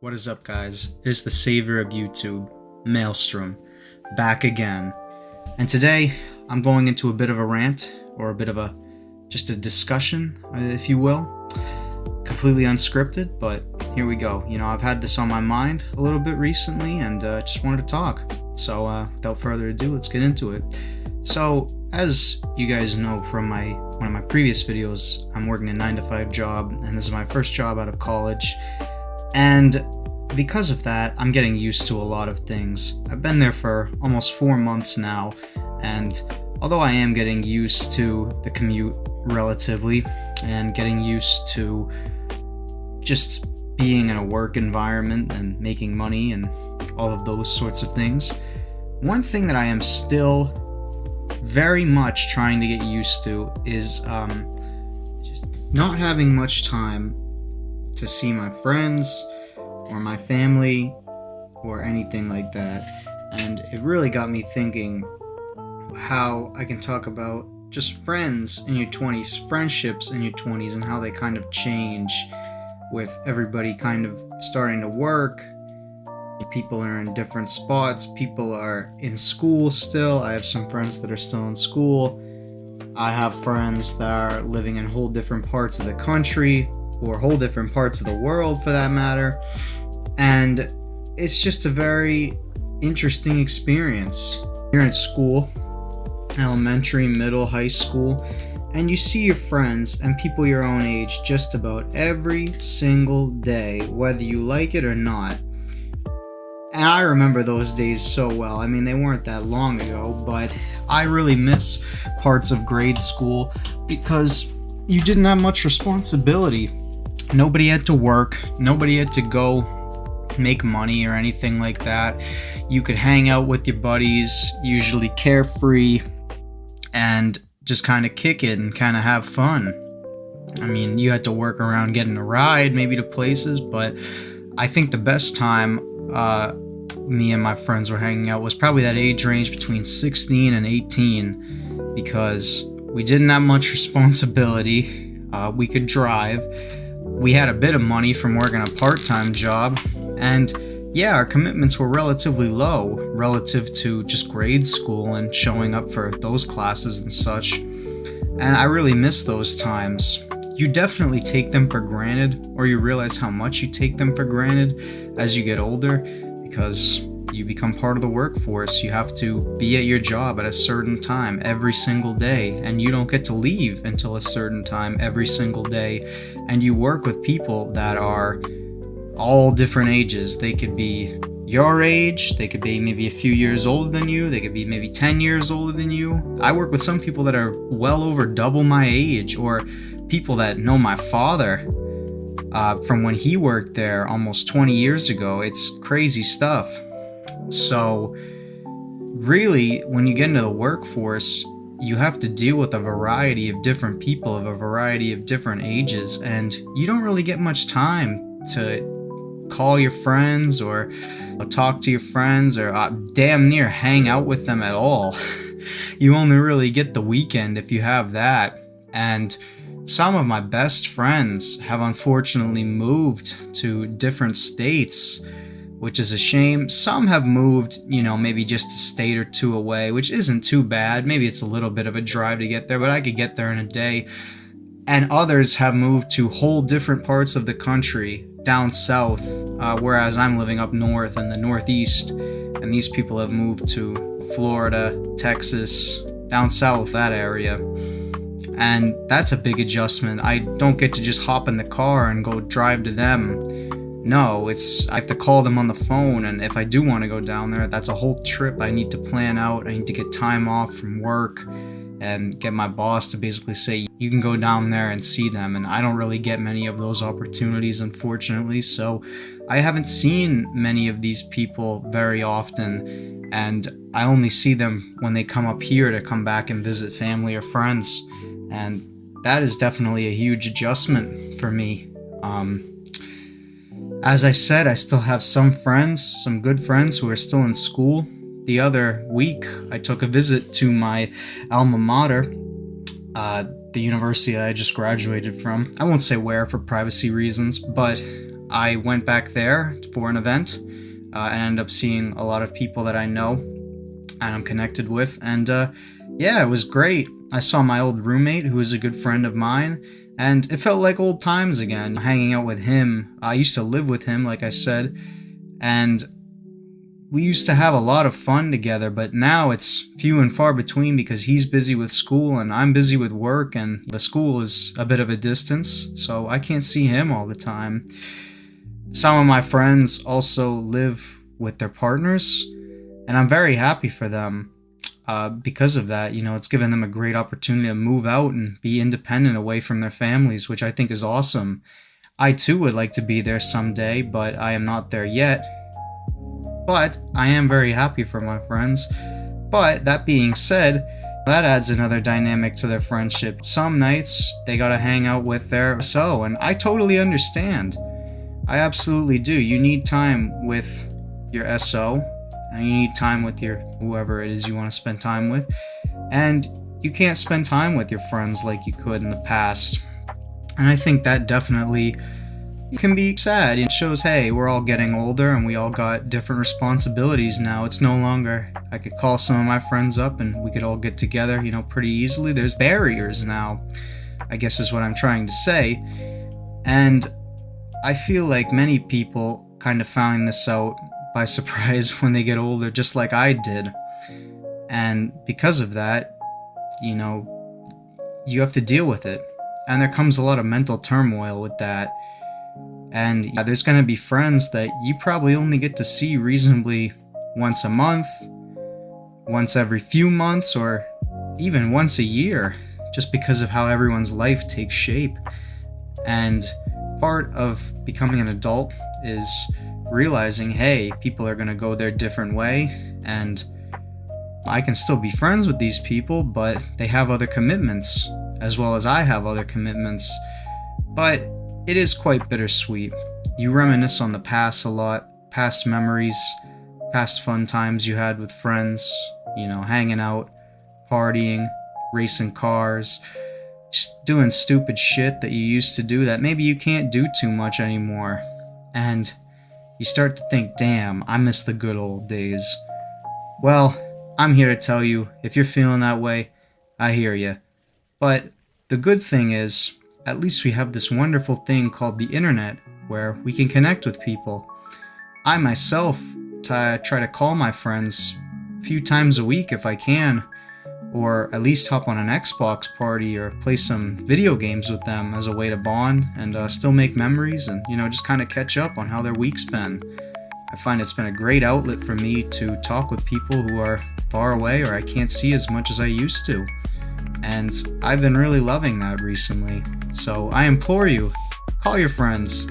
What is up, guys? It is the savior of YouTube, Maelstrom, back again. And today, I'm going into a bit of a rant, or a bit of just a discussion, if you will. Completely unscripted, but here we go. You know, I've had this on my mind a little bit recently, and just wanted to talk. So, without further ado, let's get into it. So, as you guys know from one of my previous videos, I'm working a 9-to-5 job, and this is my first job out of college. And because of that, I'm getting used to a lot of things. I've been there for almost 4 months now, and although I am getting used to the commute relatively, and getting used to just being in a work environment and making money and all of those sorts of things, one thing that I am still very much trying to get used to is just not having much time to see my friends or my family or anything like that. And it really got me thinking how I can talk about just friends in your 20s, friendships in your 20s, and how they kind of change with everybody kind of starting to work. People are in different spots. People are in school still. I have some friends that are still in school. I have friends that are living in whole different parts of the country, or whole different parts of the world for that matter. And it's just a very interesting experience. You're in school, elementary, middle, high school, and you see your friends and people your own age just about every single day, whether you like it or not. And I remember those days so well. I mean, they weren't that long ago, but I really miss parts of grade school because you didn't have much responsibility. Nobody had to work. Nobody had to go make money or anything like that. You could hang out with your buddies, usually carefree, and just kind of kick it and kind of have fun. I mean, you had to work around getting a ride maybe to places, but I think the best time me and my friends were hanging out was probably that age range between 16 and 18, because we didn't have much responsibility. We could drive. We had a bit of money from working a part-time job, and yeah, our commitments were relatively low relative to just grade school and showing up for those classes and such. And I really miss those times. You definitely take them for granted, or you realize how much you take them for granted as you get older, because you become part of the workforce. You have to be at your job at a certain time every single day, and you don't get to leave until a certain time every single day. And you work with people that are all different ages. They could be your age, they could be maybe a few years older than you, they could be maybe 10 years older than you. I work with some people that are well over double my age, or people that know my father from when he worked there almost 20 years ago. It's crazy stuff. So really, when you get into the workforce, you have to deal with a variety of different people of a variety of different ages, and you don't really get much time to call your friends or talk to your friends, or damn near hang out with them at all. You only really get the weekend if you have that. And some of my best friends have unfortunately moved to different states, which is a shame. Some have moved, maybe just a state or two away, which isn't too bad. Maybe it's a little bit of a drive to get there, but I could get there in a day. And others have moved to whole different parts of the country, down south, whereas I'm living up north in the Northeast, and these people have moved to Florida, Texas, down south, that area. And that's a big adjustment. I don't get to just hop in the car and go drive to them. No, I have to call them on the phone, and if I do want to go down there, that's a whole trip I need to plan out. I need to get time off from work and get my boss to basically say, you can go down there and see them. And I don't really get many of those opportunities, unfortunately. So I haven't seen many of these people very often, and I only see them when they come up here to come back and visit family or friends. And that is definitely a huge adjustment for me. As I said, I still have some friends, some good friends who are still in school. The other week, I took a visit to my alma mater, the university I just graduated from. I won't say where for privacy reasons, but I went back there for an event and ended up seeing a lot of people that I know and I'm connected with. And yeah, it was great. I saw my old roommate, who is a good friend of mine, and it felt like old times again, hanging out with him. I used to live with him, like I said, and we used to have a lot of fun together, but now it's few and far between because he's busy with school and I'm busy with work, and the school is a bit of a distance, so I can't see him all the time. Some of my friends also live with their partners, and I'm very happy for them. Because of that, it's given them a great opportunity to move out and be independent away from their families, which I think is awesome. I too would like to be there someday, but I am not there yet. But I am very happy for my friends. But that being said, that adds another dynamic to their friendship. Some nights they gotta hang out with their SO, and I totally understand. I absolutely do. You need time with your SO, and you need time with your whoever it is you want to spend time with, and you can't spend time with your friends like you could in the past. And I think that definitely can be sad. It shows, hey, we're all getting older and we all got different responsibilities now. It's no longer I could call some of my friends up and we could all get together, pretty easily. There's barriers now, I guess is what I'm trying to say. And I feel like many people kind of found this out by surprise when they get older, just like I did. And because of that, you have to deal with it. And there comes a lot of mental turmoil with that. And there's going to be friends that you probably only get to see reasonably once a month, once every few months, or even once a year, just because of how everyone's life takes shape. And part of becoming an adult is realizing, hey, people are going to go their different way, and I can still be friends with these people, but they have other commitments, as well as I have other commitments. But it is quite bittersweet. You reminisce on the past a lot, past memories, past fun times you had with friends, hanging out, partying, racing cars, just doing stupid shit that you used to do that maybe you can't do too much anymore. And you start to think, damn, I miss the good old days. Well, I'm here to tell you, if you're feeling that way, I hear you. But the good thing is, at least we have this wonderful thing called the internet, where we can connect with people. I myself try to call my friends a few times a week if I can, or at least hop on an Xbox party or play some video games with them as a way to bond and still make memories and, just kind of catch up on how their week's been. I find it's been a great outlet for me to talk with people who are far away or I can't see as much as I used to. And I've been really loving that recently. So I implore you, call your friends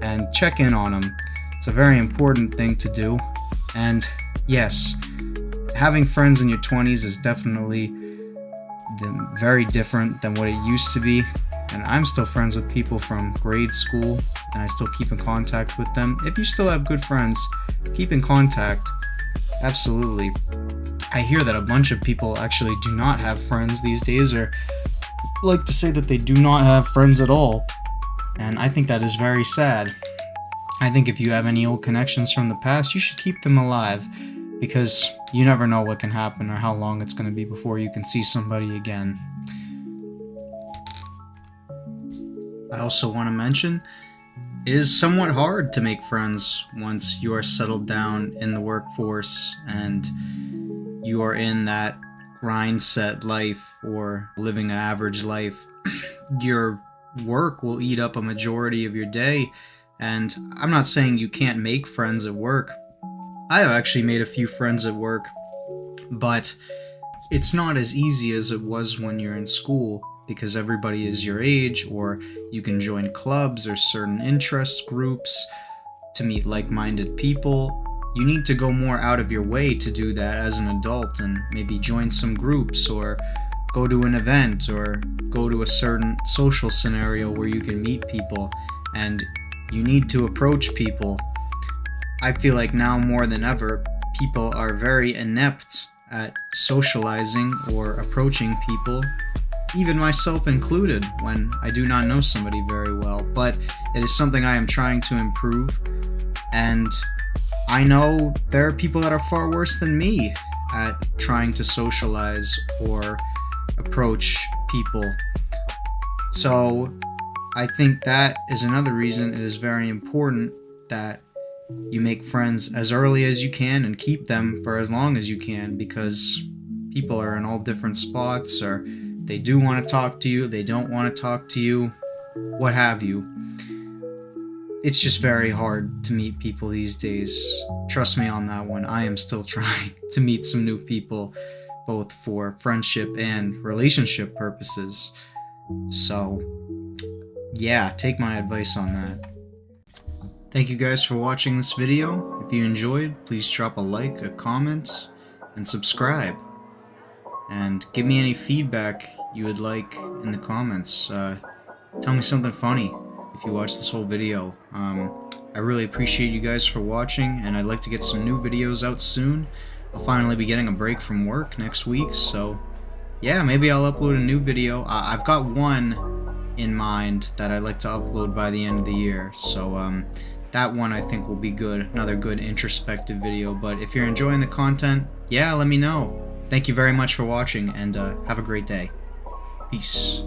and check in on them. It's a very important thing to do. And yes, having friends in your 20s is definitely very different than what it used to be. And I'm still friends with people from grade school, and I still keep in contact with them. If you still have good friends, keep in contact. Absolutely. I hear that a bunch of people actually do not have friends these days, or like to say that they do not have friends at all. And I think that is very sad. I think if you have any old connections from the past, you should keep them alive, because you never know what can happen or how long it's going to be before you can see somebody again. I also want to mention, it is somewhat hard to make friends once you are settled down in the workforce and you are in that grind set life or living an average life. Your work will eat up a majority of your day, and I'm not saying you can't make friends at work. I have actually made a few friends at work, but it's not as easy as it was when you're in school, because everybody is your age, or you can join clubs or certain interest groups to meet like-minded people. You need to go more out of your way to do that as an adult, and maybe join some groups or go to an event or go to a certain social scenario where you can meet people, and you need to approach people. I feel like now more than ever, people are very inept at socializing or approaching people even myself included, when I do not know somebody very well. But it is something I am trying to improve, and I know there are people that are far worse than me at trying to socialize or approach people. So I think that is another reason it is very important that you make friends as early as you can and keep them for as long as you can, because people are in all different spots, or they do want to talk to you, they don't want to talk to you, what have you. It's just very hard to meet people these days. Trust me on that one. I am still trying to meet some new people, both for friendship and relationship purposes. So, yeah, take my advice on that. Thank you guys for watching this video. If you enjoyed, please drop a like, a comment, and subscribe. And give me any feedback you would like in the comments. Tell me something funny if you watch this whole video. I really appreciate you guys for watching, and I'd like to get some new videos out soon. I'll finally be getting a break from work next week, so yeah, maybe I'll upload a new video. I've got one in mind that I'd like to upload by the end of the year, so that one I think will be good, another good introspective video. But if you're enjoying the content, yeah, let me know. Thank you very much for watching, and have a great day. Peace.